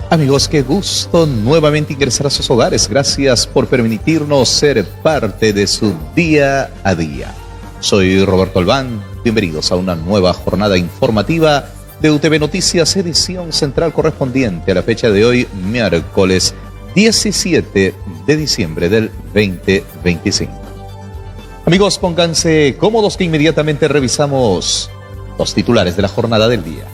Amigos, qué gusto nuevamente ingresar a sus hogares. Gracias por permitirnos ser parte de su día a día. Soy Roberto Albán. Bienvenidos a una nueva jornada informativa de UTV Noticias, edición central correspondiente a la fecha de hoy, miércoles 17 de diciembre del 2025. Amigos, pónganse cómodos que inmediatamente revisamos los titulares de la jornada del día.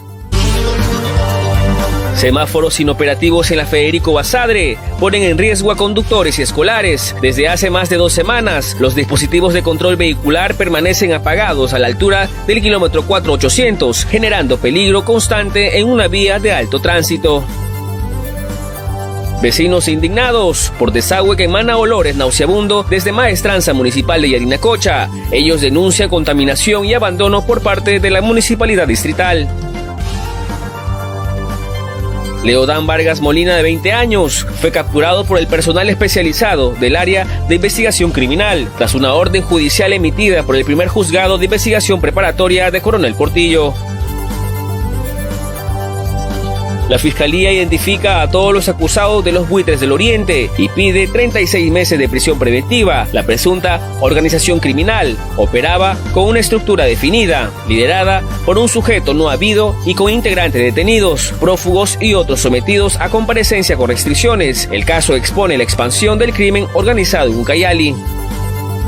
Semáforos inoperativos en la Federico Basadre ponen en riesgo a conductores y escolares. Desde hace más de 2 semanas, los dispositivos de control vehicular permanecen apagados a la altura del kilómetro 4800, generando peligro constante en una vía de alto tránsito. Vecinos indignados por desagüe que emana olores nauseabundos desde Maestranza Municipal de Yarinacocha. Ellos denuncian contaminación y abandono por parte de la Municipalidad Distrital. Leodán Vargas Molina, de 20 años, fue capturado por el personal especializado del área de investigación criminal, tras una orden judicial emitida por el primer juzgado de investigación preparatoria de Coronel Portillo. La Fiscalía identifica a todos los acusados de los buitres del Oriente y pide 36 meses de prisión preventiva. La presunta organización criminal operaba con una estructura definida, liderada por un sujeto no habido y con integrantes detenidos, prófugos y otros sometidos a comparecencia con restricciones. El caso expone la expansión del crimen organizado en Ucayali.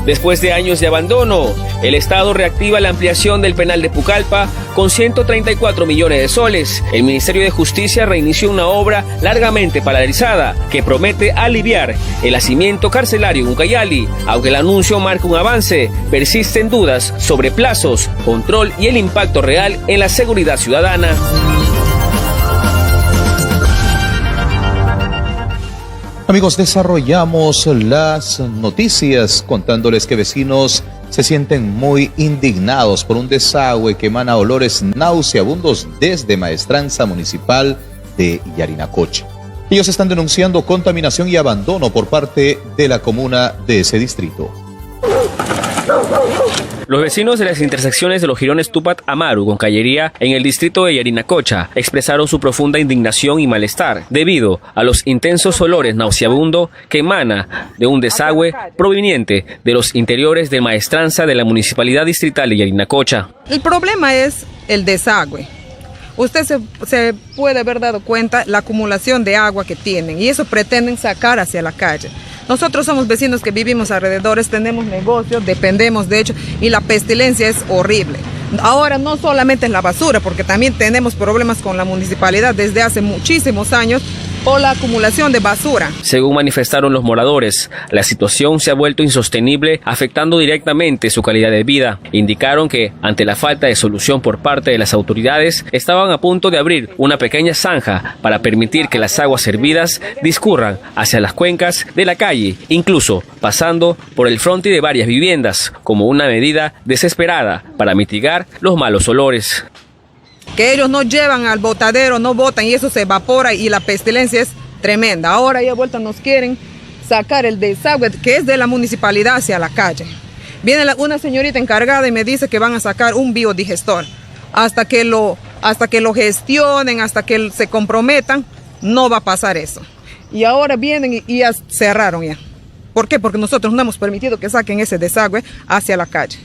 Después de años de abandono, el Estado reactiva la ampliación del penal de Pucallpa con 134 millones de soles. El Ministerio de Justicia reinició una obra largamente paralizada que promete aliviar el hacinamiento carcelario en Ucayali. Aunque el anuncio marca un avance, persisten dudas sobre plazos, control y el impacto real en la seguridad ciudadana. Amigos, desarrollamos las noticias contándoles que vecinos se sienten muy indignados por un desagüe que emana olores nauseabundos desde Maestranza Municipal de Yarinacocha. Ellos están denunciando contaminación y abandono por parte de la comuna de ese distrito. Los vecinos de las intersecciones de los jirones Tupac Amaru con Callería en el distrito de Yarinacocha expresaron su profunda indignación y malestar debido a los intensos olores nauseabundos que emana de un desagüe proveniente de los interiores de Maestranza de la Municipalidad Distrital de Yarinacocha. El problema es el desagüe. Usted se puede haber dado cuenta la acumulación de agua que tienen y eso pretenden sacar hacia la calle. Nosotros somos vecinos que vivimos alrededores, tenemos negocios, dependemos de hecho y la pestilencia es horrible. Ahora no solamente es la basura, porque también tenemos problemas con la municipalidad desde hace muchísimos años por la acumulación de basura. Según manifestaron los moradores, la situación se ha vuelto insostenible, afectando directamente su calidad de vida. Indicaron que, ante la falta de solución por parte de las autoridades, estaban a punto de abrir una pequeña zanja para permitir que las aguas hervidas discurran hacia las cuencas de la calle, incluso pasando por el frontis de varias viviendas, como una medida desesperada para mitigar los malos olores. Que ellos no llevan al botadero, no botan y eso se evapora y la pestilencia es tremenda. Ahora ya vuelta nos quieren sacar el desagüe que es de la municipalidad hacia la calle. Viene una señorita encargada y me dice que van a sacar un biodigestor. Hasta que lo gestionen, hasta que se comprometan, no va a pasar eso. Y ahora vienen y ya cerraron ya. ¿Por qué? Porque nosotros no hemos permitido que saquen ese desagüe hacia la calle.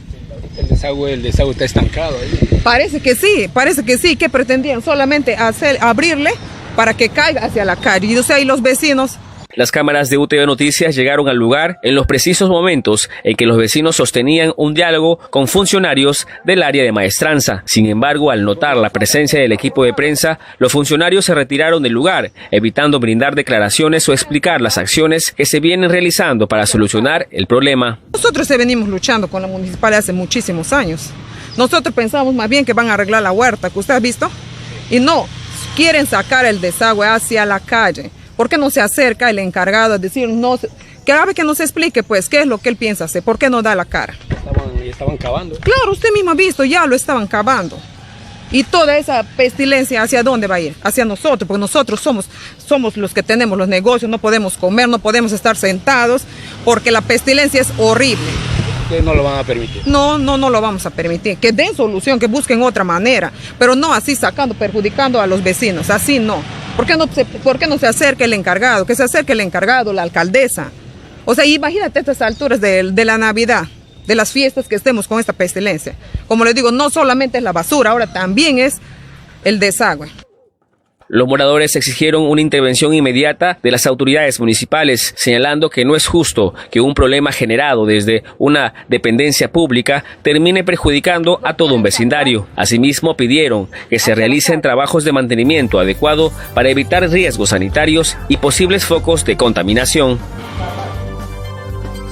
El desagüe está estancado ahí. Parece que sí. ¿Qué pretendían? Solamente abrirle para que caiga hacia la calle. Y o sea, y los vecinos. Las cámaras de UTV Noticias llegaron al lugar en los precisos momentos en que los vecinos sostenían un diálogo con funcionarios del área de Maestranza. Sin embargo, al notar la presencia del equipo de prensa, los funcionarios se retiraron del lugar, evitando brindar declaraciones o explicar las acciones que se vienen realizando para solucionar el problema. Nosotros venimos luchando con la municipalidad hace muchísimos años. Nosotros pensamos más bien que van a arreglar la huerta, que usted ha visto, y no, quieren sacar el desagüe hacia la calle. ¿Por qué no se acerca el encargado a decir, que nos explique pues qué es lo que él piensa hacer? ¿Por qué no da la cara? Estaban cavando. Claro, usted mismo ha visto, ya lo estaban cavando. Y toda esa pestilencia, ¿hacia dónde va a ir? Hacia nosotros, porque nosotros somos los que tenemos los negocios, no podemos comer, no podemos estar sentados, porque la pestilencia es horrible. ¿Ustedes no lo van a permitir? No lo vamos a permitir. Que den solución, que busquen otra manera, pero no así perjudicando a los vecinos, así no. ¿Por qué no se acerca el encargado? Que se acerque el encargado, la alcaldesa. O sea, imagínate a estas alturas de la Navidad, de las fiestas que estemos con esta pestilencia. Como les digo, no solamente es la basura, ahora también es el desagüe. Los moradores exigieron una intervención inmediata de las autoridades municipales, señalando que no es justo que un problema generado desde una dependencia pública termine perjudicando a todo un vecindario. Asimismo, pidieron que se realicen trabajos de mantenimiento adecuado para evitar riesgos sanitarios y posibles focos de contaminación.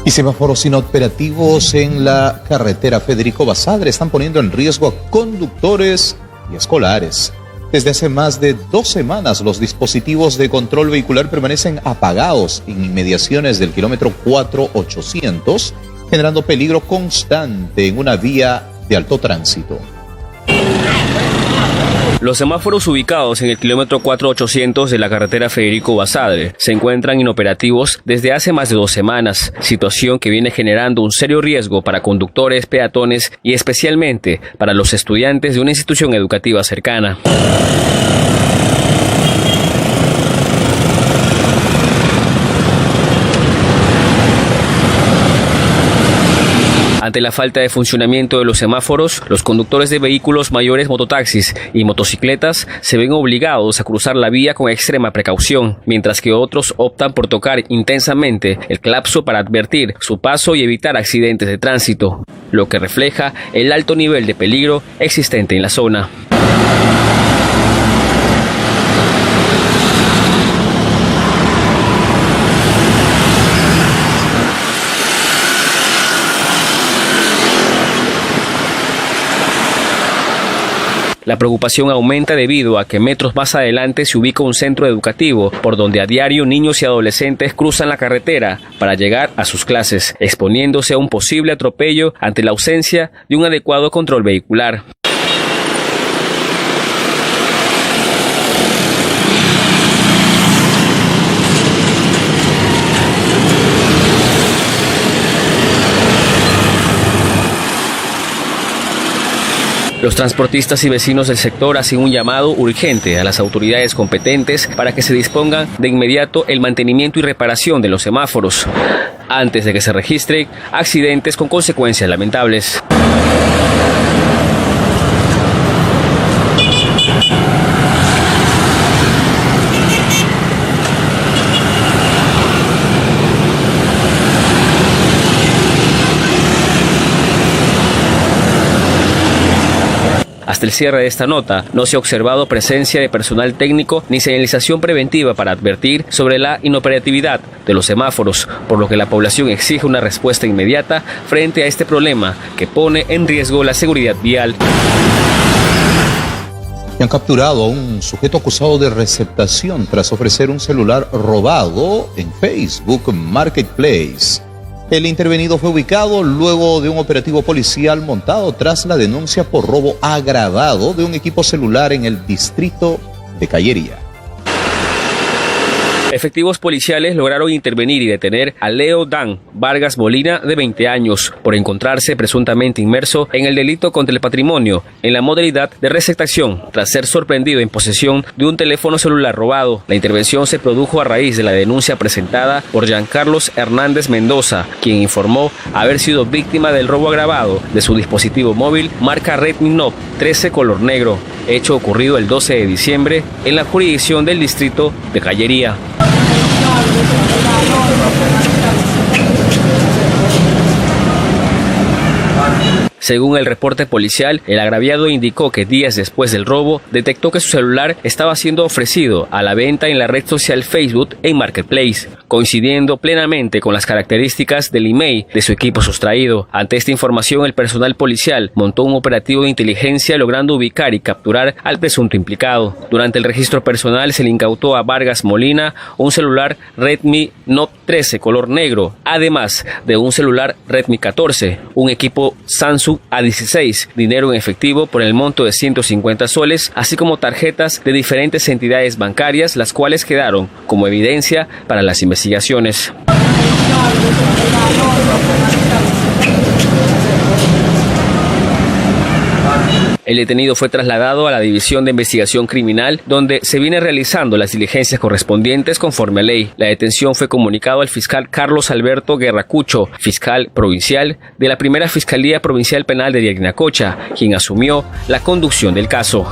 Y semáforos inoperativos en la carretera Federico Basadre están poniendo en riesgo a conductores y escolares. Desde hace más de 2 semanas, los dispositivos de control vehicular permanecen apagados en inmediaciones del kilómetro 4800, generando peligro constante en una vía de alto tránsito. Los semáforos ubicados en el kilómetro 4800 de la carretera Federico Basadre se encuentran inoperativos desde hace más de 2 semanas, situación que viene generando un serio riesgo para conductores, peatones y especialmente para los estudiantes de una institución educativa cercana. Ante la falta de funcionamiento de los semáforos, los conductores de vehículos mayores, mototaxis y motocicletas se ven obligados a cruzar la vía con extrema precaución, mientras que otros optan por tocar intensamente el claxon para advertir su paso y evitar accidentes de tránsito, lo que refleja el alto nivel de peligro existente en la zona. La preocupación aumenta debido a que metros más adelante se ubica un centro educativo por donde a diario niños y adolescentes cruzan la carretera para llegar a sus clases, exponiéndose a un posible atropello ante la ausencia de un adecuado control vehicular. Los transportistas y vecinos del sector hacen un llamado urgente a las autoridades competentes para que se dispongan de inmediato el mantenimiento y reparación de los semáforos, antes de que se registren accidentes con consecuencias lamentables. Hasta el cierre de esta nota, no se ha observado presencia de personal técnico ni señalización preventiva para advertir sobre la inoperatividad de los semáforos, por lo que la población exige una respuesta inmediata frente a este problema que pone en riesgo la seguridad vial. Han capturado a un sujeto acusado de receptación tras ofrecer un celular robado en Facebook Marketplace. El intervenido fue ubicado luego de un operativo policial montado tras la denuncia por robo agravado de un equipo celular en el distrito de Callería. Efectivos policiales lograron intervenir y detener a Leo Dan Vargas Molina, de 20 años, por encontrarse presuntamente inmerso en el delito contra el patrimonio en la modalidad de receptación, tras ser sorprendido en posesión de un teléfono celular robado. La intervención se produjo a raíz de la denuncia presentada por Giancarlos Hernández Mendoza, quien informó haber sido víctima del robo agravado de su dispositivo móvil marca Redmi Note 13 color negro, hecho ocurrido el 12 de diciembre en la jurisdicción del distrito de Callería. Según el reporte policial, el agraviado indicó que días después del robo detectó que su celular estaba siendo ofrecido a la venta en la red social Facebook en Marketplace, coincidiendo plenamente con las características del email de su equipo sustraído. Ante esta información, el personal policial montó un operativo de inteligencia logrando ubicar y capturar al presunto implicado. Durante el registro personal se le incautó a Vargas Molina un celular Redmi Note 13 color negro, además de un celular Redmi 14, un equipo Samsung A16, dinero en efectivo por el monto de 150 soles, así como tarjetas de diferentes entidades bancarias, las cuales quedaron como evidencia para las investigaciones. El detenido fue trasladado a la División de Investigación Criminal, donde se viene realizando las diligencias correspondientes conforme a ley. La detención fue comunicado al fiscal Carlos Alberto Guerracucho, fiscal provincial de la Primera Fiscalía Provincial Penal de Yacnacocha, quien asumió la conducción del caso.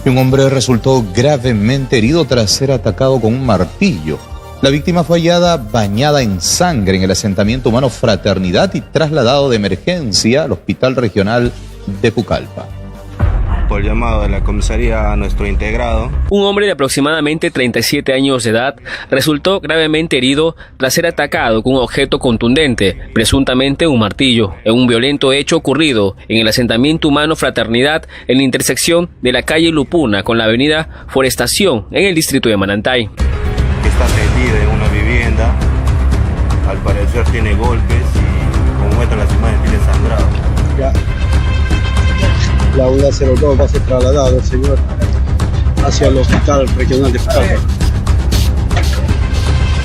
Un hombre resultó gravemente herido tras ser atacado con un martillo. La víctima fue hallada bañada en sangre en el asentamiento humano Fraternidad y trasladado de emergencia al Hospital Regional de Pucallpa. Por llamado de la comisaría a nuestro integrado. Un hombre de aproximadamente 37 años de edad resultó gravemente herido tras ser atacado con un objeto contundente, presuntamente un martillo, en un violento hecho ocurrido en el asentamiento humano Fraternidad en la intersección de la calle Lupuna con la avenida Forestación en el distrito de Manantay. Está tendido en una vivienda, al parecer tiene golpes y como muestran las imágenes tiene sangrado. Ya. La unidad 02 va a ser trasladado el señor hacia el Hospital Regional de Pucallpa.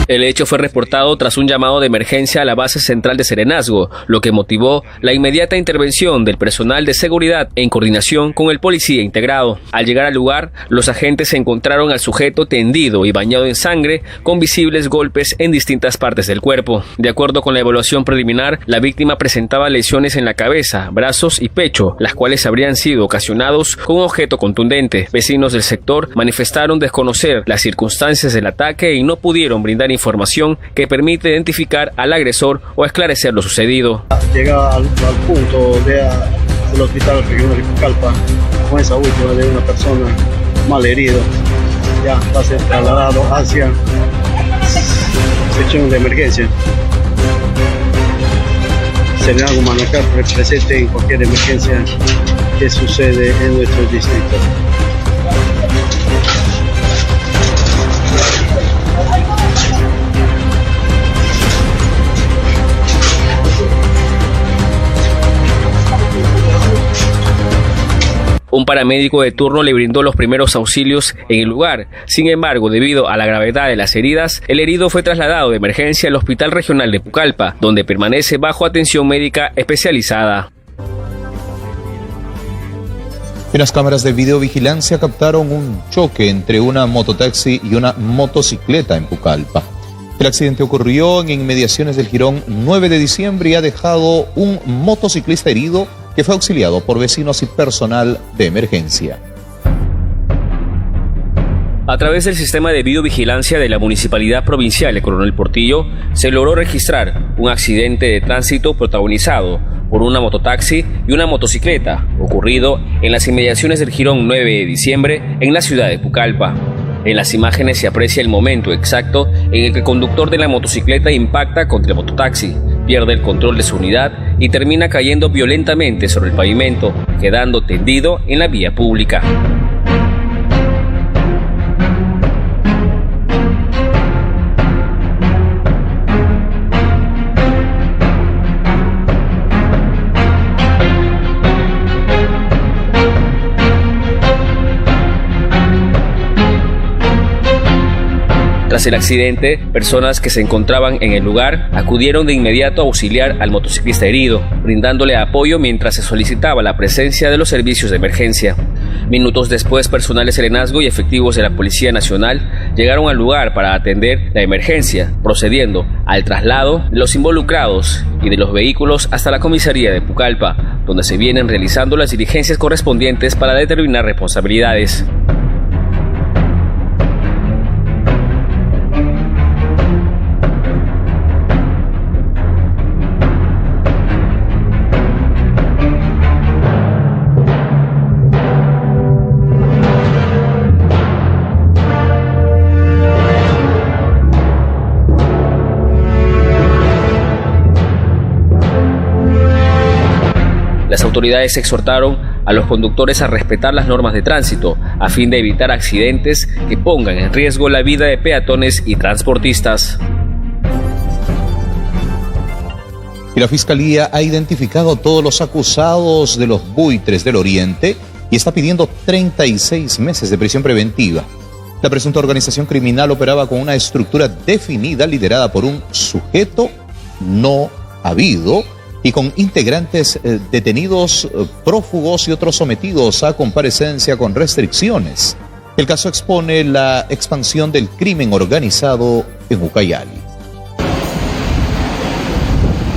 El hecho fue reportado tras un llamado de emergencia a la base central de Serenazgo, lo que motivó la inmediata intervención del personal de seguridad en coordinación con el policía integrado. Al llegar al lugar, los agentes encontraron al sujeto tendido y bañado en sangre con visibles golpes en distintas partes del cuerpo. De acuerdo con la evaluación preliminar, la víctima presentaba lesiones en la cabeza, brazos y pecho, las cuales habrían sido ocasionados con un objeto contundente. Vecinos del sector manifestaron desconocer las circunstancias del ataque y no pudieron brindar información que permite identificar al agresor o esclarecer lo sucedido. Llega al punto del Hospital Regional de Pucallpa con esa última de una persona mal herida. Ya va a ser trasladado hacia sección de emergencia. Serenazgo Manacá presente en cualquier emergencia que sucede en nuestro distrito. Un paramédico de turno le brindó los primeros auxilios en el lugar. Sin embargo, debido a la gravedad de las heridas, el herido fue trasladado de emergencia al Hospital Regional de Pucallpa, donde permanece bajo atención médica especializada. Las cámaras de videovigilancia captaron un choque entre una mototaxi y una motocicleta en Pucallpa. El accidente ocurrió en inmediaciones del jirón 9 de diciembre y ha dejado un motociclista herido que fue auxiliado por vecinos y personal de emergencia. A través del sistema de videovigilancia de la Municipalidad Provincial de Coronel Portillo, se logró registrar un accidente de tránsito protagonizado por una mototaxi y una motocicleta, ocurrido en las inmediaciones del jirón 9 de diciembre en la ciudad de Pucallpa. En las imágenes se aprecia el momento exacto en el que el conductor de la motocicleta impacta contra el mototaxi, pierde el control de su unidad y termina cayendo violentamente sobre el pavimento, quedando tendido en la vía pública. Tras el accidente, personas que se encontraban en el lugar acudieron de inmediato a auxiliar al motociclista herido, brindándole apoyo mientras se solicitaba la presencia de los servicios de emergencia. Minutos después, personal de Serenazgo y efectivos de la Policía Nacional llegaron al lugar para atender la emergencia, procediendo al traslado de los involucrados y de los vehículos hasta la comisaría de Pucallpa, donde se vienen realizando las diligencias correspondientes para determinar responsabilidades. Las autoridades exhortaron a los conductores a respetar las normas de tránsito a fin de evitar accidentes que pongan en riesgo la vida de peatones y transportistas. Y la Fiscalía ha identificado a todos los acusados de los buitres del Oriente y está pidiendo 36 meses de prisión preventiva. La presunta organización criminal operaba con una estructura definida liderada por un sujeto no habido y con integrantes detenidos, prófugos y otros sometidos a comparecencia con restricciones. El caso expone la expansión del crimen organizado en Ucayali.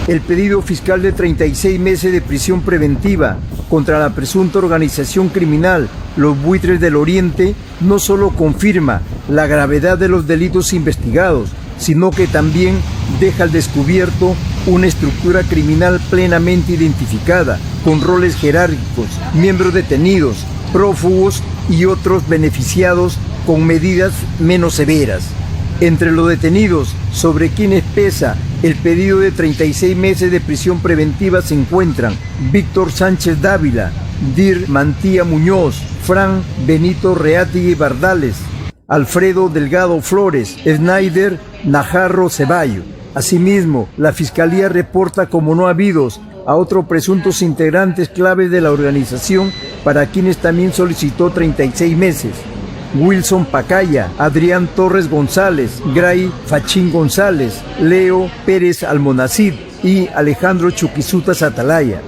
El pedido fiscal de 36 meses de prisión preventiva contra la presunta organización criminal Los Buitres del Oriente no solo confirma la gravedad de los delitos investigados, sino que también deja al descubierto una estructura criminal plenamente identificada, con roles jerárquicos, miembros detenidos, prófugos y otros beneficiados con medidas menos severas. Entre los detenidos, sobre quienes pesa el pedido de 36 meses de prisión preventiva, se encuentran Víctor Sánchez Dávila, Dir Mantilla Muñoz, Fran Benito Reátigui Bardales, Alfredo Delgado Flores, Snyder Najarro Ceballo. Asimismo, la Fiscalía reporta como no habidos a otros presuntos integrantes claves de la organización, para quienes también solicitó 36 meses. Wilson Pacaya, Adrián Torres González, Gray Fachín González, Leo Pérez Almonacid y Alejandro Chuquisutas Atalaya.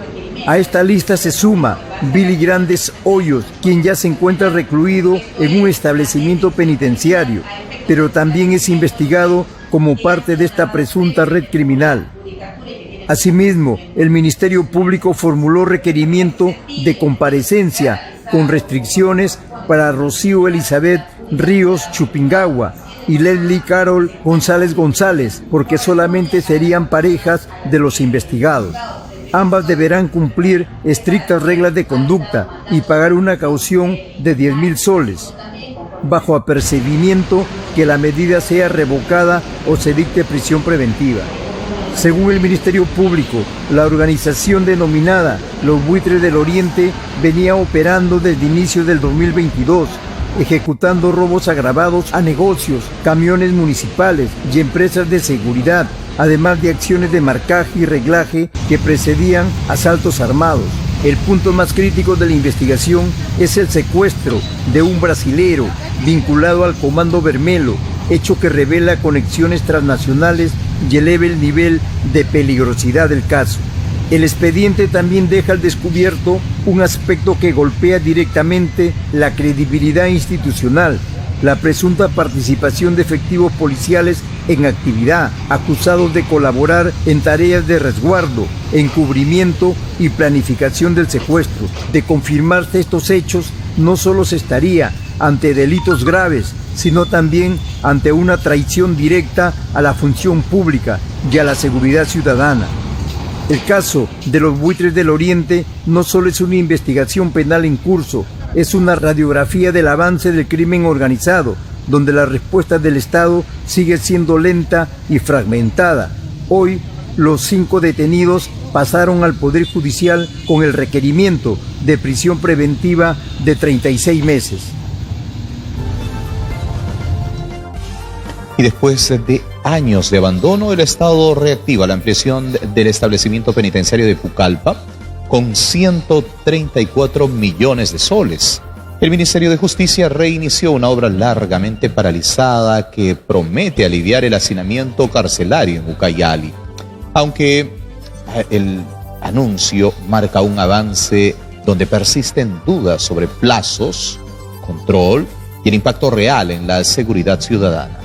A esta lista se suma Billy Grandes Hoyos, quien ya se encuentra recluido en un establecimiento penitenciario, pero también es investigado como parte de esta presunta red criminal. Asimismo, el Ministerio Público formuló requerimiento de comparecencia con restricciones para Rocío Elizabeth Ríos Chupingagua y Leslie Carol González González, porque solamente serían parejas de los investigados. Ambas deberán cumplir estrictas reglas de conducta y pagar una caución de 10.000 soles, bajo apercibimiento que la medida sea revocada o se dicte prisión preventiva. Según el Ministerio Público, la organización denominada Los Buitres del Oriente venía operando desde inicio del 2022, ejecutando robos agravados a negocios, camiones municipales y empresas de seguridad, además de acciones de marcaje y reglaje que precedían asaltos armados. El punto más crítico de la investigación es el secuestro de un brasilero vinculado al Comando Vermelo, hecho que revela conexiones transnacionales y eleva el nivel de peligrosidad del caso. El expediente también deja al descubierto un aspecto que golpea directamente la credibilidad institucional: la presunta participación de efectivos policiales en actividad, acusados de colaborar en tareas de resguardo, encubrimiento y planificación del secuestro. De confirmarse estos hechos, no solo se estaría ante delitos graves, sino también ante una traición directa a la función pública y a la seguridad ciudadana. El caso de Los Buitres del Oriente no solo es una investigación penal en curso, es una radiografía del avance del crimen organizado, donde la respuesta del Estado sigue siendo lenta y fragmentada. Hoy, los 5 detenidos pasaron al Poder Judicial con el requerimiento de prisión preventiva de 36 meses. Y después de años de abandono, el Estado reactiva la ampliación del establecimiento penitenciario de Pucallpa con 134 millones de soles. El Ministerio de Justicia reinició una obra largamente paralizada que promete aliviar el hacinamiento carcelario en Ucayali. Aunque el anuncio marca un avance donde persisten dudas sobre plazos, control y el impacto real en la seguridad ciudadana.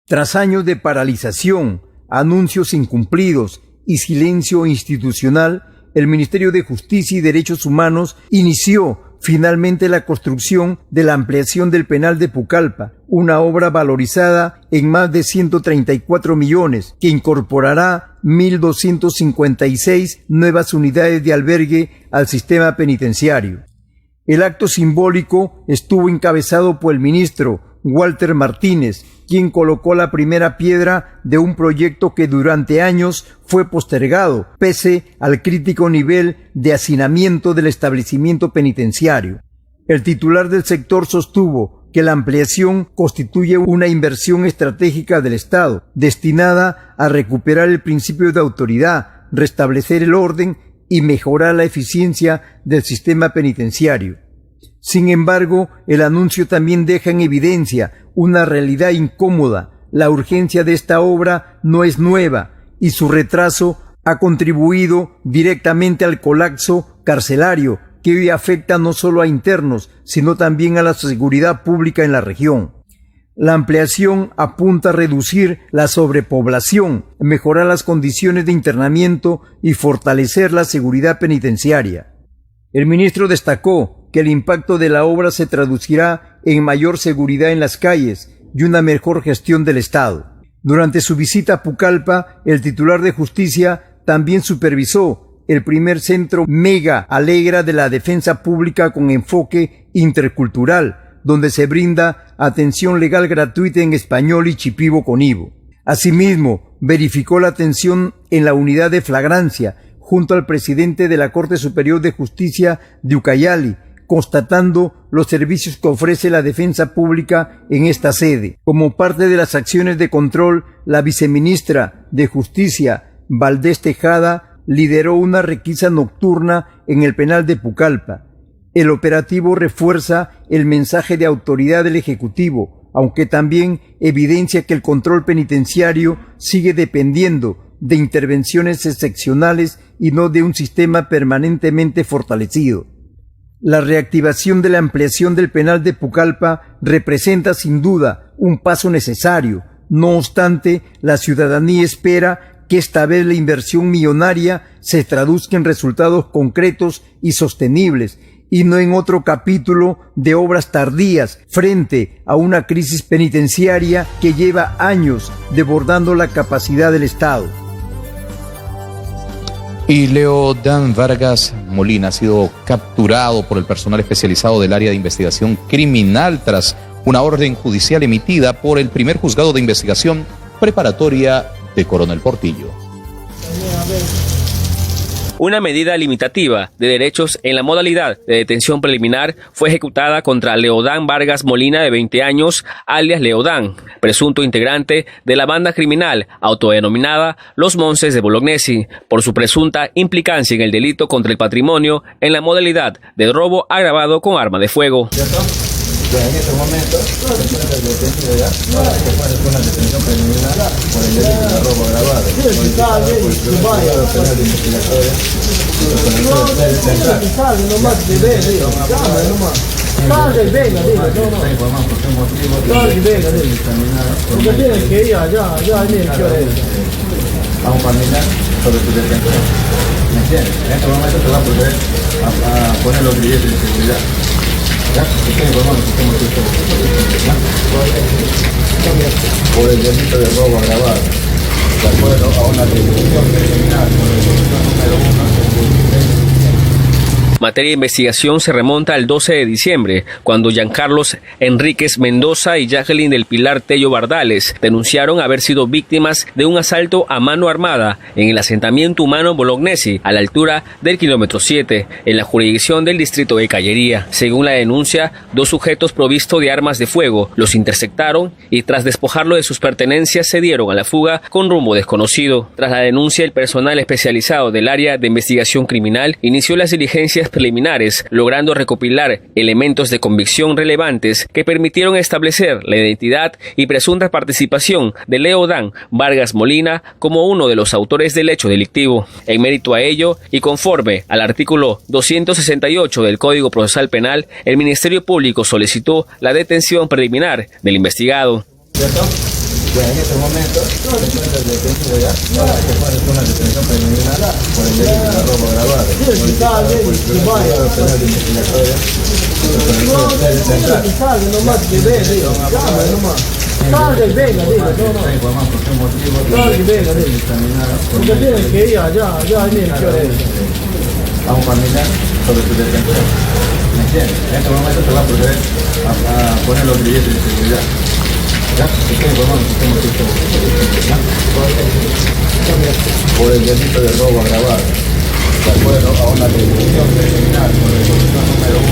Tras años de paralización, anuncios incumplidos y silencio institucional, el Ministerio de Justicia y Derechos Humanos inició finalmente la construcción de la ampliación del penal de Pucallpa, una obra valorizada en más de 134 millones, que incorporará 1.256 nuevas unidades de albergue al sistema penitenciario. El acto simbólico estuvo encabezado por el ministro Walter Martínez, quien colocó la primera piedra de un proyecto que durante años fue postergado, pese al crítico nivel de hacinamiento del establecimiento penitenciario. El titular del sector sostuvo que la ampliación constituye una inversión estratégica del Estado, destinada a recuperar el principio de autoridad, restablecer el orden y mejorar la eficiencia del sistema penitenciario. Sin embargo, el anuncio también deja en evidencia una realidad incómoda. La urgencia de esta obra no es nueva y su retraso ha contribuido directamente al colapso carcelario que hoy afecta no solo a internos, sino también a la seguridad pública en la región. La ampliación apunta a reducir la sobrepoblación, mejorar las condiciones de internamiento y fortalecer la seguridad penitenciaria. El ministro destacó que el impacto de la obra se traducirá en mayor seguridad en las calles y una mejor gestión del Estado. Durante su visita a Pucallpa, el titular de Justicia también supervisó el primer centro Mega Alegra de la defensa pública con enfoque intercultural, donde se brinda atención legal gratuita en español y chipivo con ivo. Asimismo, verificó la atención en la unidad de flagrancia junto al presidente de la Corte Superior de Justicia de Ucayali, constatando los servicios que ofrece la defensa pública en esta sede. Como parte de las acciones de control, la viceministra de Justicia, Valdés Tejada, lideró una requisa nocturna en el penal de Pucallpa. El operativo refuerza el mensaje de autoridad del Ejecutivo, aunque también evidencia que el control penitenciario sigue dependiendo de intervenciones excepcionales y no de un sistema permanentemente fortalecido. La reactivación de la ampliación del penal de Pucallpa representa sin duda un paso necesario. No obstante, la ciudadanía espera que esta vez la inversión millonaria se traduzca en resultados concretos y sostenibles, y no en otro capítulo de obras tardías frente a una crisis penitenciaria que lleva años desbordando la capacidad del Estado. Y Leodán Vargas Molina ha sido capturado por el personal especializado del área de investigación criminal tras una orden judicial emitida por el primer juzgado de investigación preparatoria de Coronel Portillo. Una medida limitativa de derechos en la modalidad de detención preliminar fue ejecutada contra Leodán Vargas Molina, de 20 años, alias Leodán, presunto integrante de la banda criminal autodenominada Los Monces de Bolognesi, por su presunta implicancia en el delito contra el patrimonio en la modalidad de robo agravado con arma de fuego. En este momento se encuentra el detenido ya para que pueda hacer una detención preliminar por el delito de robo agravado. Notificado por el Juzgado Penal de Investigación. Vamos a caminar sobre su detención. ¿Me entiendes? En este momento se va a proceder a poner los billetes de seguridad. Por el delito de robo agravado, de acuerdo a una resolución preliminar por resolución número 1. Materia de investigación se remonta al 12 de diciembre, cuando Giancarlos Enríquez Mendoza y Jacqueline del Pilar Tello Bardales denunciaron haber sido víctimas de un asalto a mano armada en el asentamiento humano Bolognesi, a la altura del kilómetro 7, en la jurisdicción del distrito de Callería. Según la denuncia, dos sujetos provistos de armas de fuego los interceptaron y tras despojarlo de sus pertenencias se dieron a la fuga con rumbo desconocido. Tras la denuncia, el personal especializado del área de investigación criminal inició las diligencias preliminares, logrando recopilar elementos de convicción relevantes que permitieron establecer la identidad y presunta participación de Leodán Vargas Molina como uno de los autores del hecho delictivo. En mérito a ello, y conforme al artículo 268 del Código Procesal Penal, el Ministerio Público solicitó la detención preliminar del investigado. En este momento se encuentra el detenido ya para que pueda hacer una detención preliminar por el delito de robo agravado. Notificado por el Juzgado Penal de Investigación. Vamos a caminar sobre su detención. ¿Me entiendes? En este momento se va a proceder a poner los billetes de seguridad. Por el delito de robo agravado, de acuerdo a una resolución preliminar por resolución número 1.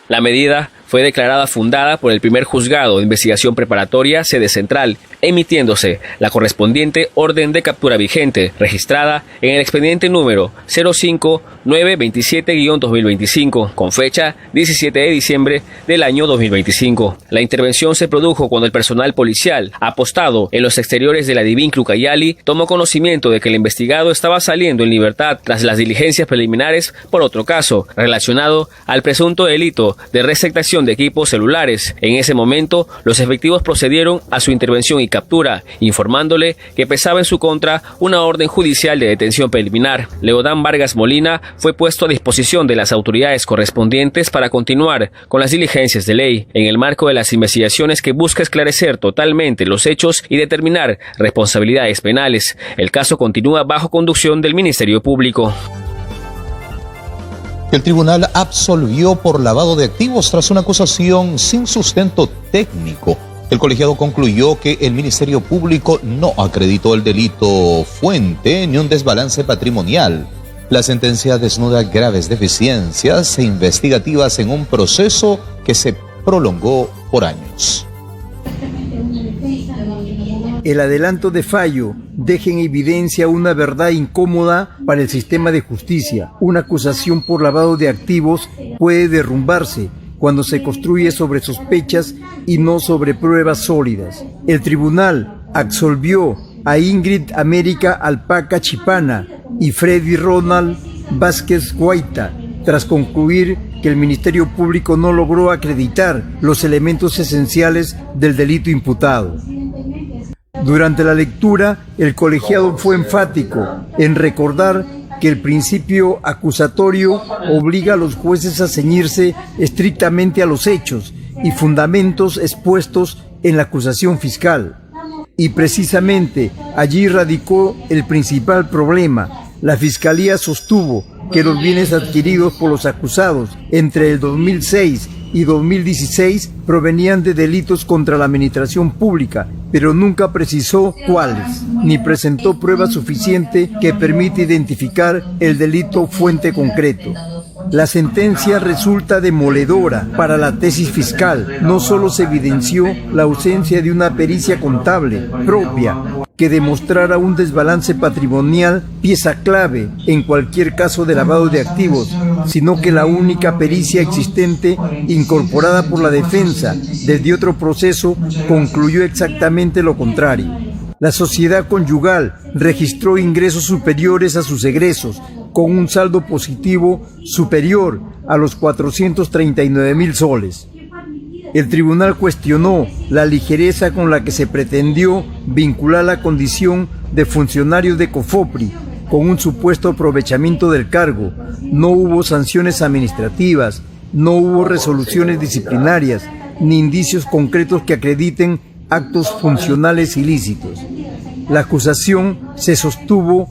La medida fue declarada fundada por el primer juzgado de investigación preparatoria sede central, emitiéndose la correspondiente orden de captura vigente, registrada en el expediente número 05927-2025, con fecha 17 de diciembre del año 2025. La intervención se produjo cuando el personal policial, apostado en los exteriores de la Adivínculo Ucayali, tomó conocimiento de que el investigado estaba saliendo en libertad tras las diligencias preliminares por otro caso, relacionado al presunto delito de receptación de equipos celulares. En ese momento, los efectivos procedieron a su intervención y captura, informándole que pesaba en su contra una orden judicial de detención preliminar. Leodán Vargas Molina fue puesto a disposición de las autoridades correspondientes para continuar con las diligencias de ley, en el marco de las investigaciones que busca esclarecer totalmente los hechos y determinar responsabilidades penales. El caso continúa bajo conducción del Ministerio Público. El tribunal absolvió por lavado de activos tras una acusación sin sustento técnico. El colegiado concluyó que el Ministerio Público no acreditó el delito fuente ni un desbalance patrimonial. La sentencia desnuda graves deficiencias investigativas en un proceso que se prolongó por años. El adelanto de fallo deja en evidencia una verdad incómoda para el sistema de justicia. Una acusación por lavado de activos puede derrumbarse cuando se construye sobre sospechas y no sobre pruebas sólidas. El tribunal absolvió a Ingrid América Alpaca Chipana y Freddy Ronald Vázquez Guaita, tras concluir que el Ministerio Público no logró acreditar los elementos esenciales del delito imputado. Durante la lectura, el colegiado fue enfático en recordar que el principio acusatorio obliga a los jueces a ceñirse estrictamente a los hechos y fundamentos expuestos en la acusación fiscal. Y precisamente allí radicó el principal problema. La Fiscalía sostuvo que los bienes adquiridos por los acusados entre el 2006 y 2016 provenían de delitos contra la administración pública, pero nunca precisó cuáles, ni presentó prueba suficiente que permita identificar el delito fuente concreto. La sentencia resulta demoledora para la tesis fiscal. No solo se evidenció la ausencia de una pericia contable propia que demostrara un desbalance patrimonial, pieza clave en cualquier caso de lavado de activos, sino que la única pericia existente incorporada por la defensa desde otro proceso concluyó exactamente lo contrario. La sociedad conyugal registró ingresos superiores a sus egresos, con un saldo positivo superior a los 439.000 soles. El tribunal cuestionó la ligereza con la que se pretendió vincular la condición de funcionario de COFOPRI con un supuesto aprovechamiento del cargo. No hubo sanciones administrativas, no hubo resoluciones disciplinarias, ni indicios concretos que acrediten actos funcionales ilícitos. La acusación se sostuvo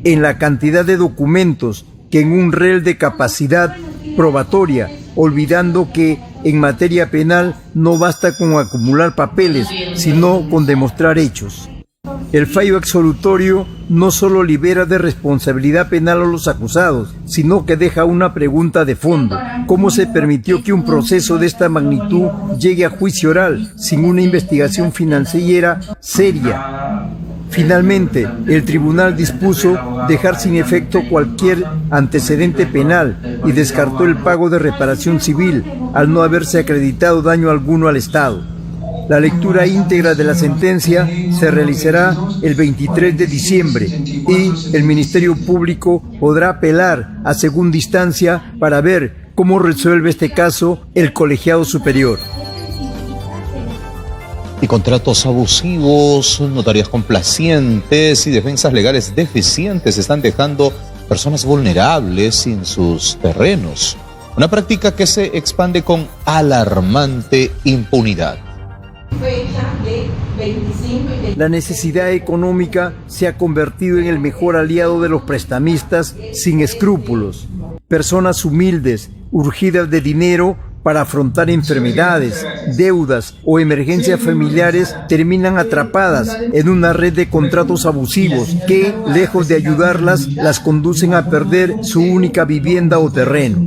en la cantidad de documentos que en un rel de capacidad probatoria, olvidando que en materia penal no basta con acumular papeles, sino con demostrar hechos. El fallo absolutorio no solo libera de responsabilidad penal a los acusados, sino que deja una pregunta de fondo. ¿Cómo se permitió que un proceso de esta magnitud llegue a juicio oral sin una investigación financiera seria? Finalmente, el tribunal dispuso dejar sin efecto cualquier antecedente penal y descartó el pago de reparación civil al no haberse acreditado daño alguno al Estado. La lectura íntegra de la sentencia se realizará el 23 de diciembre y el Ministerio Público podrá apelar a segunda instancia para ver cómo resuelve este caso el colegiado superior. Y contratos abusivos, notarías complacientes y defensas legales deficientes están dejando personas vulnerables sin sus terrenos. Una práctica que se expande con alarmante impunidad. La necesidad económica se ha convertido en el mejor aliado de los prestamistas sin escrúpulos. Personas humildes, urgidas de dinero para afrontar enfermedades, deudas o emergencias familiares, terminan atrapadas en una red de contratos abusivos que, lejos de ayudarlas, las conducen a perder su única vivienda o terreno.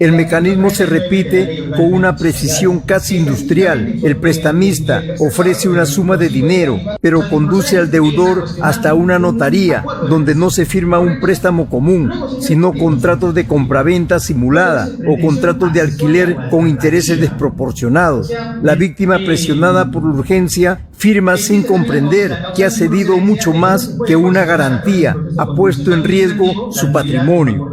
El mecanismo se repite con una precisión casi industrial. El prestamista ofrece una suma de dinero, pero conduce al deudor hasta una notaría, donde no se firma un préstamo común, sino contratos de compraventa simulada o contratos de alquiler con intereses desproporcionados. La víctima, presionada por la urgencia, firma sin comprender que ha cedido mucho más que una garantía, ha puesto en riesgo su patrimonio.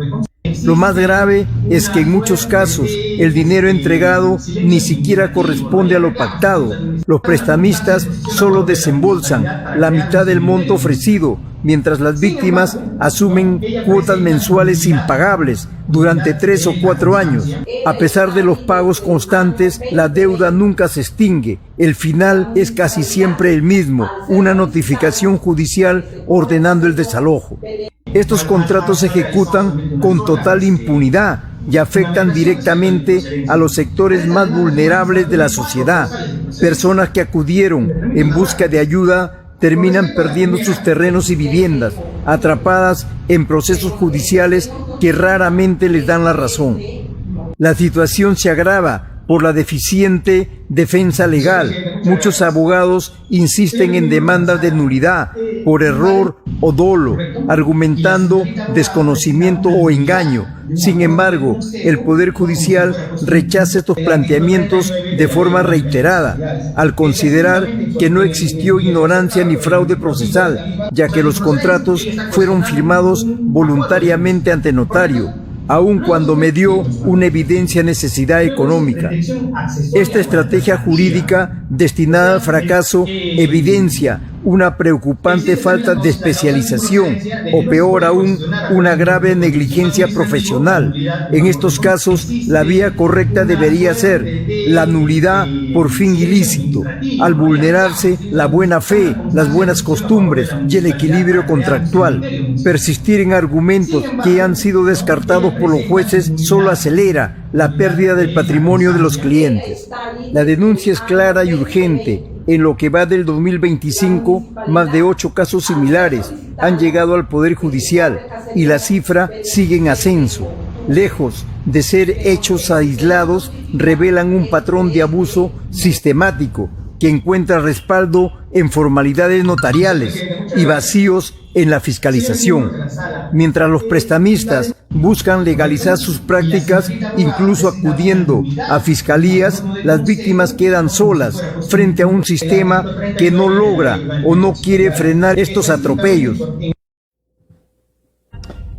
Lo más grave es que en muchos casos el dinero entregado ni siquiera corresponde a lo pactado. Los prestamistas solo desembolsan la mitad del monto ofrecido, mientras las víctimas asumen cuotas mensuales impagables durante 3 o 4 años. A pesar de los pagos constantes, la deuda nunca se extingue. El final es casi siempre el mismo: una notificación judicial ordenando el desalojo. Estos contratos se ejecutan con total impunidad y afectan directamente a los sectores más vulnerables de la sociedad. Personas que acudieron en busca de ayuda terminan perdiendo sus terrenos y viviendas, atrapadas en procesos judiciales que raramente les dan la razón. La situación se agrava por la deficiente defensa legal. Muchos abogados insisten en demandas de nulidad por error o dolo, argumentando desconocimiento o engaño. Sin embargo, el Poder Judicial rechaza estos planteamientos de forma reiterada, al considerar que no existió ignorancia ni fraude procesal, ya que los contratos fueron firmados voluntariamente ante notario, aun cuando medió una evidencia necesidad económica. Esta estrategia jurídica destinada al fracaso evidencia una preocupante falta de especialización o, peor aún, una grave negligencia profesional. En estos casos, la vía correcta debería ser la nulidad por fin ilícito, al vulnerarse la buena fe, las buenas costumbres y el equilibrio contractual. Persistir en argumentos que han sido descartados por los jueces solo acelera la pérdida del patrimonio de los clientes. La denuncia es clara y urgente. En lo que va del 2025, más de 8 casos similares han llegado al Poder Judicial y la cifra sigue en ascenso. Lejos de ser hechos aislados, revelan un patrón de abuso sistemático que encuentra respaldo en formalidades notariales y vacíos en la fiscalización. Mientras los prestamistas buscan legalizar sus prácticas, incluso acudiendo a fiscalías, las víctimas quedan solas frente a un sistema que no logra o no quiere frenar estos atropellos.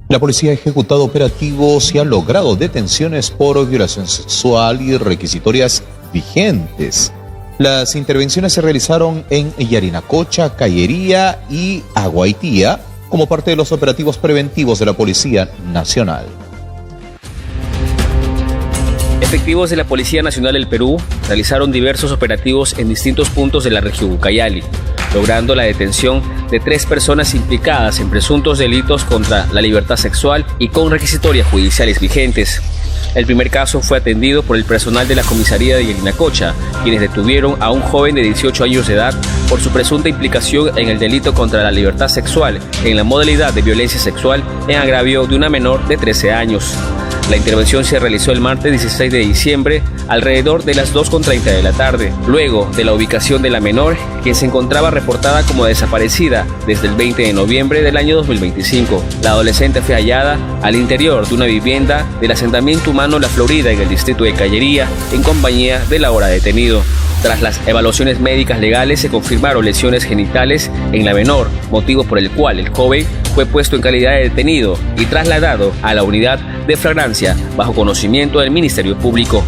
La policía ha ejecutado operativos y ha logrado detenciones por violación sexual y requisitorias vigentes. Las intervenciones se realizaron en Yarinacocha, Callería y Aguaitía como parte de los operativos preventivos de la Policía Nacional. Efectivos de la Policía Nacional del Perú realizaron diversos operativos en distintos puntos de la región Ucayali, logrando la detención de 3 personas implicadas en presuntos delitos contra la libertad sexual y con requisitorias judiciales vigentes. El primer caso fue atendido por el personal de la comisaría de Yarinacocha, quienes detuvieron a un joven de 18 años de edad por su presunta implicación en el delito contra la libertad sexual en la modalidad de violencia sexual en agravio de una menor de 13 años. La intervención se realizó el martes 16 de diciembre alrededor de las 2:30 de la tarde, luego de la ubicación de la menor, quien se encontraba reportada como desaparecida desde el 20 de noviembre del año 2025. La adolescente fue hallada al interior de una vivienda del asentamiento humano La Florida en el distrito de Callería, en compañía del ahora detenido. Tras las evaluaciones médicas legales se confirmaron lesiones genitales en la menor, motivo por el cual el joven fue puesto en calidad de detenido y trasladado a la unidad de flagrancia bajo conocimiento del Ministerio Público.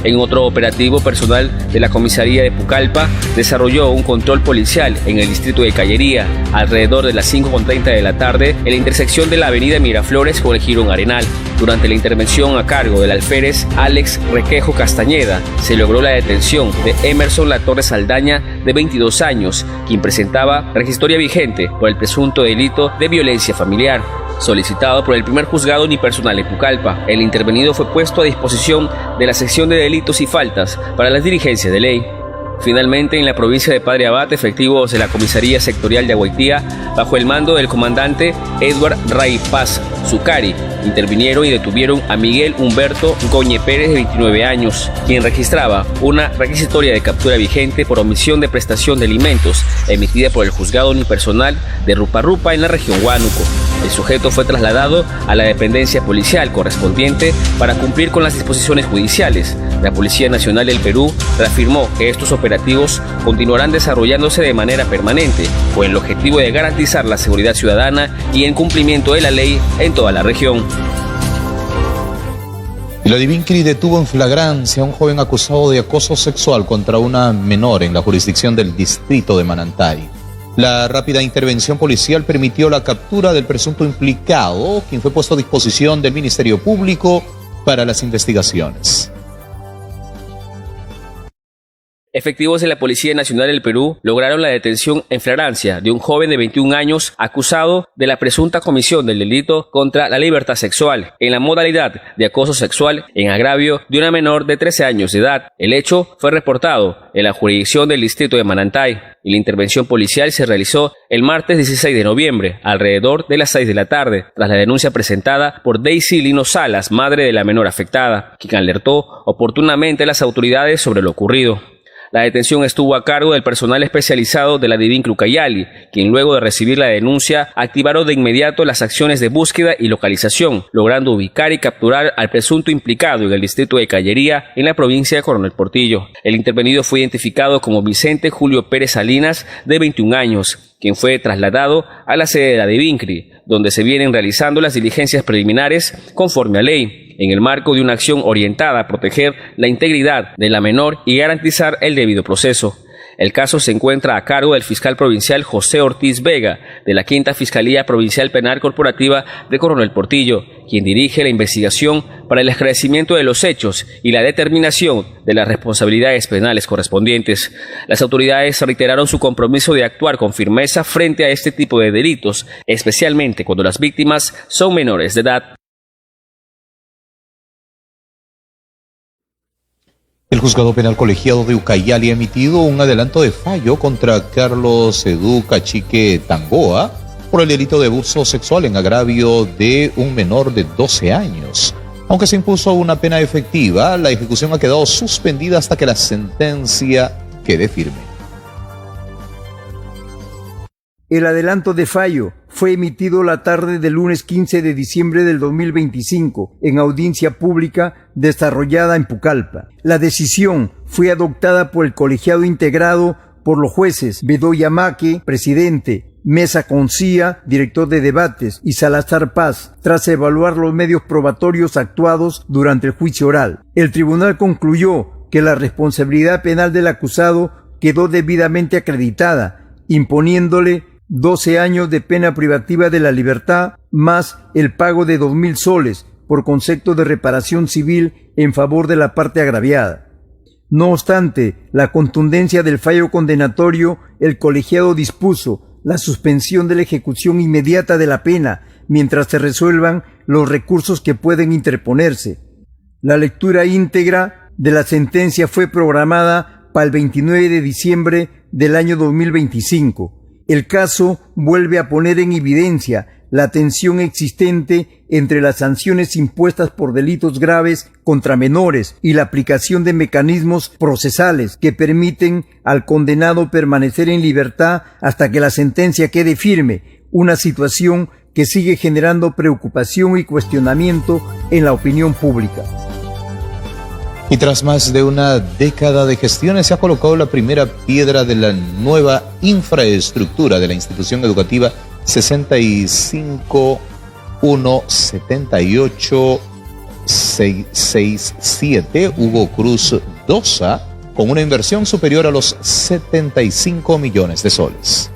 En otro operativo, personal de la comisaría de Pucallpa desarrolló un control policial en el distrito de Callería alrededor de las 5:30 de la tarde en la intersección de la avenida Miraflores con el Jirón Arenal. Durante la intervención a cargo del alférez Alex Requejo Castañeda, se logró la detención de Emerson Latorre Saldaña, de 22 años, quien presentaba requisitoria vigente por el presunto delito de violencia familiar, solicitado por el primer juzgado unipersonal de Pucallpa. El intervenido fue puesto a disposición de la sección de delitos y faltas para las diligencias de ley. Finalmente, en la provincia de Padre Abad, efectivos de la Comisaría Sectorial de Aguaitía, bajo el mando del comandante Edward Ray Paz Zucari, intervinieron y detuvieron a Miguel Humberto Goñe Pérez, de 29 años, quien registraba una requisitoria de captura vigente por omisión de prestación de alimentos, emitida por el Juzgado Unipersonal de Rupa-Rupa en la región Huánuco. El sujeto fue trasladado a la dependencia policial correspondiente para cumplir con las disposiciones judiciales. La Policía Nacional del Perú reafirmó que estos operativos continuarán desarrollándose de manera permanente, con el objetivo de garantizar la seguridad ciudadana y el cumplimiento de la ley en toda la región. La DIVINCRI detuvo en flagrancia a un joven acusado de acoso sexual contra una menor en la jurisdicción del distrito de Manantay. La rápida intervención policial permitió la captura del presunto implicado, quien fue puesto a disposición del Ministerio Público para las investigaciones. Efectivos de la Policía Nacional del Perú lograron la detención en flagrancia de un joven de 21 años acusado de la presunta comisión del delito contra la libertad sexual en la modalidad de acoso sexual en agravio de una menor de 13 años de edad. El hecho fue reportado en la jurisdicción del distrito de Manantay y la intervención policial se realizó el martes 16 de noviembre, alrededor de las 6 de la tarde, tras la denuncia presentada por Daisy Lino Salas, madre de la menor afectada, quien alertó oportunamente a las autoridades sobre lo ocurrido. La detención estuvo a cargo del personal especializado de la DIVINCRI Ucayali, quien luego de recibir la denuncia activaron de inmediato las acciones de búsqueda y localización, logrando ubicar y capturar al presunto implicado en el distrito de Callería, en la provincia de Coronel Portillo. El intervenido fue identificado como Vicente Julio Pérez Salinas, de 21 años, quien fue trasladado a la sede de la DIVINCRI, donde se vienen realizando las diligencias preliminares conforme a ley, en el marco de una acción orientada a proteger la integridad de la menor y garantizar el debido proceso. El caso se encuentra a cargo del fiscal provincial José Ortiz Vega, de la 5ª Fiscalía Provincial Penal Corporativa de Coronel Portillo, quien dirige la investigación para el esclarecimiento de los hechos y la determinación de las responsabilidades penales correspondientes. Las autoridades reiteraron su compromiso de actuar con firmeza frente a este tipo de delitos, especialmente cuando las víctimas son menores de edad. El Juzgado Penal Colegiado de Ucayali ha emitido un adelanto de fallo contra Carlos Edu Cachique Tangoa por el delito de abuso sexual en agravio de un menor de 12 años. Aunque se impuso una pena efectiva, la ejecución ha quedado suspendida hasta que la sentencia quede firme. El adelanto de fallo fue emitido la tarde del lunes 15 de diciembre del 2025 en audiencia pública desarrollada en Pucallpa. La decisión fue adoptada por el colegiado integrado por los jueces Bedoya Maque, presidente, Mesa Concía, director de debates, y Salazar Paz, tras evaluar los medios probatorios actuados durante el juicio oral. El tribunal concluyó que la responsabilidad penal del acusado quedó debidamente acreditada, imponiéndole 12 años de pena privativa de la libertad, más el pago de 2.000 soles por concepto de reparación civil en favor de la parte agraviada. No obstante la contundencia del fallo condenatorio, el colegiado dispuso la suspensión de la ejecución inmediata de la pena mientras se resuelvan los recursos que pueden interponerse. La lectura íntegra de la sentencia fue programada para el 29 de diciembre del año 2025. El caso vuelve a poner en evidencia la tensión existente entre las sanciones impuestas por delitos graves contra menores y la aplicación de mecanismos procesales que permiten al condenado permanecer en libertad hasta que la sentencia quede firme, una situación que sigue generando preocupación y cuestionamiento en la opinión pública. Y tras más de una década de gestiones se ha colocado la primera piedra de la nueva infraestructura de la institución educativa 6517867 Hugo Cruz Dosa, con una inversión superior a los 75 millones de soles.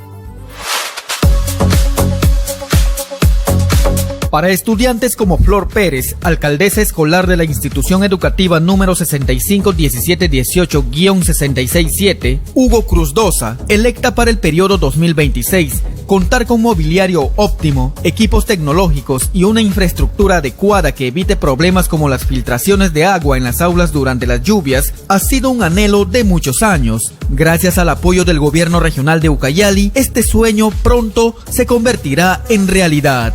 Para estudiantes como Flor Pérez, alcaldesa escolar de la institución educativa número 651718-667, Hugo Cruz Dosa, electa para el periodo 2026, Contar con mobiliario óptimo, equipos tecnológicos y una infraestructura adecuada que evite problemas como las filtraciones de agua en las aulas durante las lluvias ha sido un anhelo de muchos años. Gracias al apoyo del gobierno regional de Ucayali, este sueño pronto se convertirá en realidad.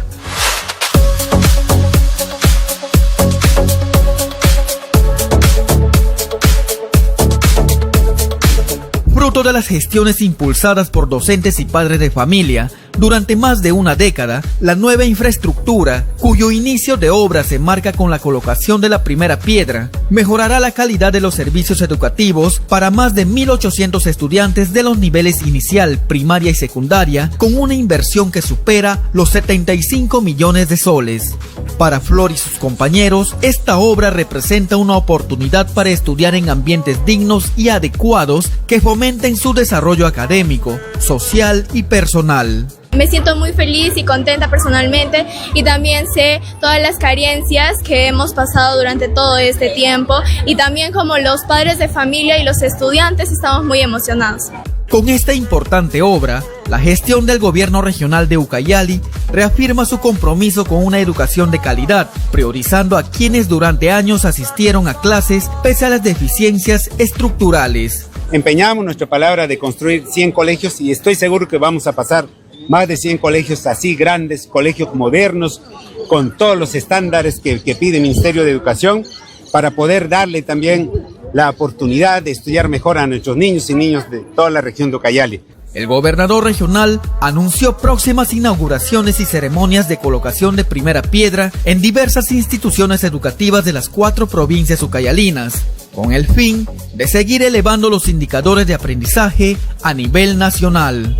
Fruto de las gestiones impulsadas por docentes y padres de familia, durante más de una década, la nueva infraestructura, cuyo inicio de obra se marca con la colocación de la primera piedra, mejorará la calidad de los servicios educativos para más de 1.800 estudiantes de los niveles inicial, primaria y secundaria, con una inversión que supera los 75 millones de soles. Para Flor y sus compañeros, esta obra representa una oportunidad para estudiar en ambientes dignos y adecuados que fomenten su desarrollo académico, social y personal. Me siento muy feliz y contenta personalmente y también sé todas las carencias que hemos pasado durante todo este tiempo y también como los padres de familia y los estudiantes estamos muy emocionados. Con esta importante obra, la gestión del gobierno regional de Ucayali reafirma su compromiso con una educación de calidad, priorizando a quienes durante años asistieron a clases pese a las deficiencias estructurales. Empeñamos nuestra palabra de construir 100 colegios y estoy seguro que vamos a pasar más de 100 colegios así grandes, colegios modernos, con todos los estándares que pide el Ministerio de Educación, para poder darle también la oportunidad de estudiar mejor a nuestros niños y niñas de toda la región de Ucayali. El gobernador regional anunció próximas inauguraciones y ceremonias de colocación de primera piedra en diversas instituciones educativas de las 4 provincias ucayalinas, con el fin de seguir elevando los indicadores de aprendizaje a nivel nacional.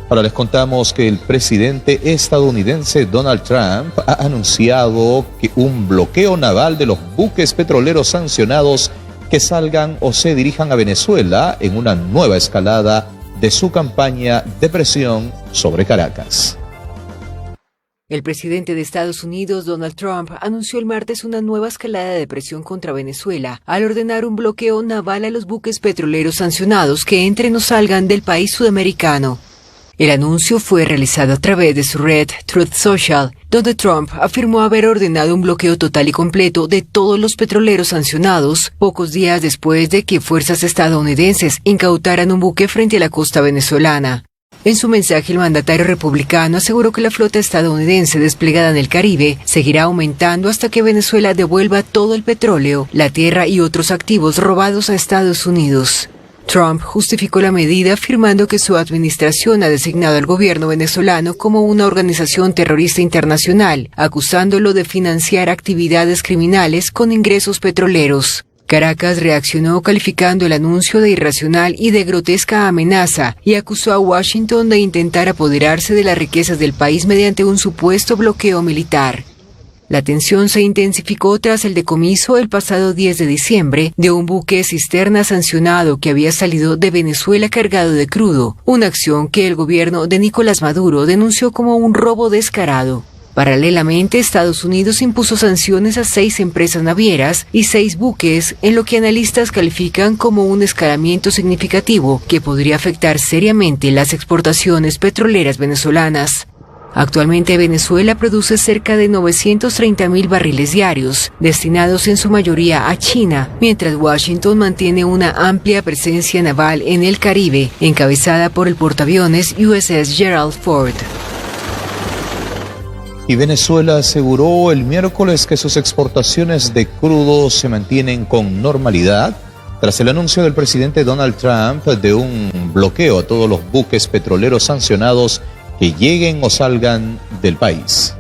Ahora les contamos que el presidente estadounidense Donald Trump ha anunciado que un bloqueo naval de los buques petroleros sancionados que salgan o se dirijan a Venezuela en una nueva escalada de su campaña de presión sobre Caracas. El presidente de Estados Unidos, Donald Trump, anunció el martes una nueva escalada de presión contra Venezuela al ordenar un bloqueo naval a los buques petroleros sancionados que entren o salgan del país sudamericano. El anuncio fue realizado a través de su red Truth Social, donde Trump afirmó haber ordenado un bloqueo total y completo de todos los petroleros sancionados, pocos días después de que fuerzas estadounidenses incautaran un buque frente a la costa venezolana. En su mensaje, el mandatario republicano aseguró que la flota estadounidense desplegada en el Caribe seguirá aumentando hasta que Venezuela devuelva todo el petróleo, la tierra y otros activos robados a Estados Unidos. Trump justificó la medida afirmando que su administración ha designado al gobierno venezolano como una organización terrorista internacional, acusándolo de financiar actividades criminales con ingresos petroleros. Caracas reaccionó calificando el anuncio de irracional y de grotesca amenaza y acusó a Washington de intentar apoderarse de las riquezas del país mediante un supuesto bloqueo militar. La tensión se intensificó tras el decomiso el pasado 10 de diciembre de un buque cisterna sancionado que había salido de Venezuela cargado de crudo, una acción que el gobierno de Nicolás Maduro denunció como un robo descarado. Paralelamente, Estados Unidos impuso sanciones a 6 empresas navieras y 6 buques, en lo que analistas califican como un escalamiento significativo que podría afectar seriamente las exportaciones petroleras venezolanas. Actualmente Venezuela produce cerca de 930.000 barriles diarios, destinados en su mayoría a China, mientras Washington mantiene una amplia presencia naval en el Caribe, encabezada por el portaaviones USS Gerald Ford. Y Venezuela aseguró el miércoles que sus exportaciones de crudo se mantienen con normalidad tras el anuncio del presidente Donald Trump de un bloqueo a todos los buques petroleros sancionados que lleguen o salgan del país.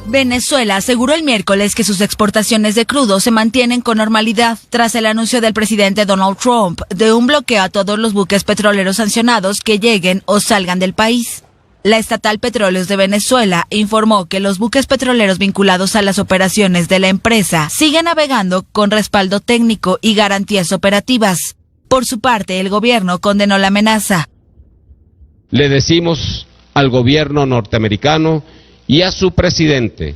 Venezuela aseguró el miércoles que sus exportaciones de crudo se mantienen con normalidad tras el anuncio del presidente Donald Trump de un bloqueo a todos los buques petroleros sancionados que lleguen o salgan del país. La estatal Petróleos de Venezuela informó que los buques petroleros vinculados a las operaciones de la empresa siguen navegando con respaldo técnico y garantías operativas. Por su parte, el gobierno condenó la amenaza. Le decimos al gobierno norteamericano y a su presidente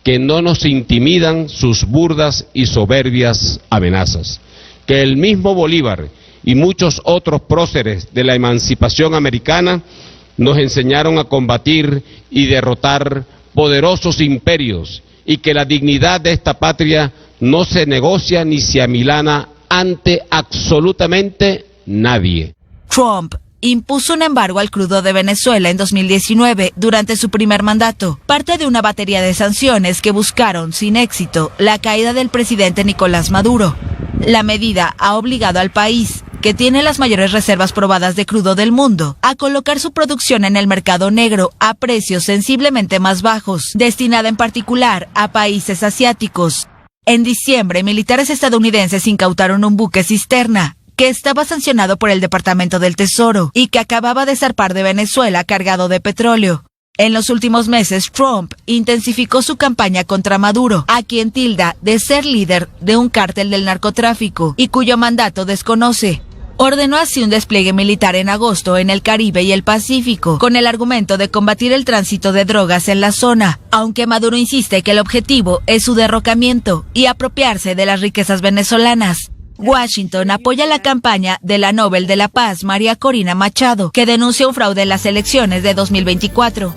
que no nos intimidan sus burdas y soberbias amenazas, que el mismo Bolívar y muchos otros próceres de la emancipación americana nos enseñaron a combatir y derrotar poderosos imperios, y que la dignidad de esta patria no se negocia ni se amilana ante absolutamente nadie. Trump impuso un embargo al crudo de Venezuela en 2019 durante su primer mandato, parte de una batería de sanciones que buscaron, sin éxito, la caída del presidente Nicolás Maduro. La medida ha obligado al país, que tiene las mayores reservas probadas de crudo del mundo, a colocar su producción en el mercado negro a precios sensiblemente más bajos, destinada en particular a países asiáticos. En diciembre, militares estadounidenses incautaron un buque cisterna que estaba sancionado por el Departamento del Tesoro y que acababa de zarpar de Venezuela cargado de petróleo. En los últimos meses, Trump intensificó su campaña contra Maduro, a quien tilda de ser líder de un cártel del narcotráfico y cuyo mandato desconoce. Ordenó así un despliegue militar en agosto en el Caribe y el Pacífico, con el argumento de combatir el tránsito de drogas en la zona, aunque Maduro insiste que el objetivo es su derrocamiento y apropiarse de las riquezas venezolanas. Washington apoya la campaña de la Nobel de la Paz, María Corina Machado, que denuncia un fraude en las elecciones de 2024.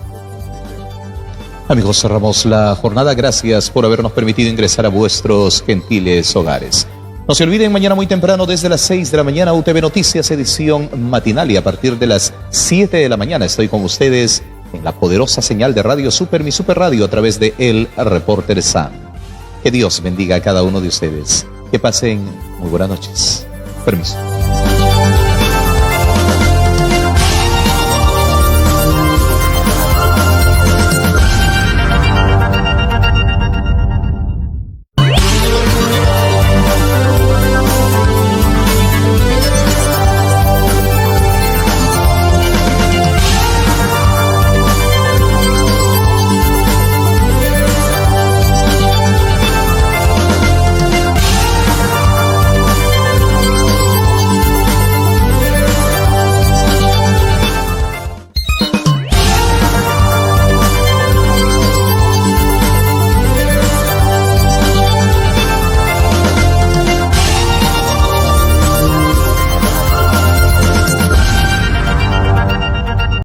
Amigos, cerramos la jornada. Gracias por habernos permitido ingresar a vuestros gentiles hogares. No se olviden, mañana muy temprano, desde las 6 de la mañana, UTV Noticias, edición matinal. Y a partir de las 7 de la mañana estoy con ustedes en la poderosa señal de Radio Super, mi Super Radio, a través de El Reporter Sam. Que Dios bendiga a cada uno de ustedes. Que pasen muy buenas noches. Permiso.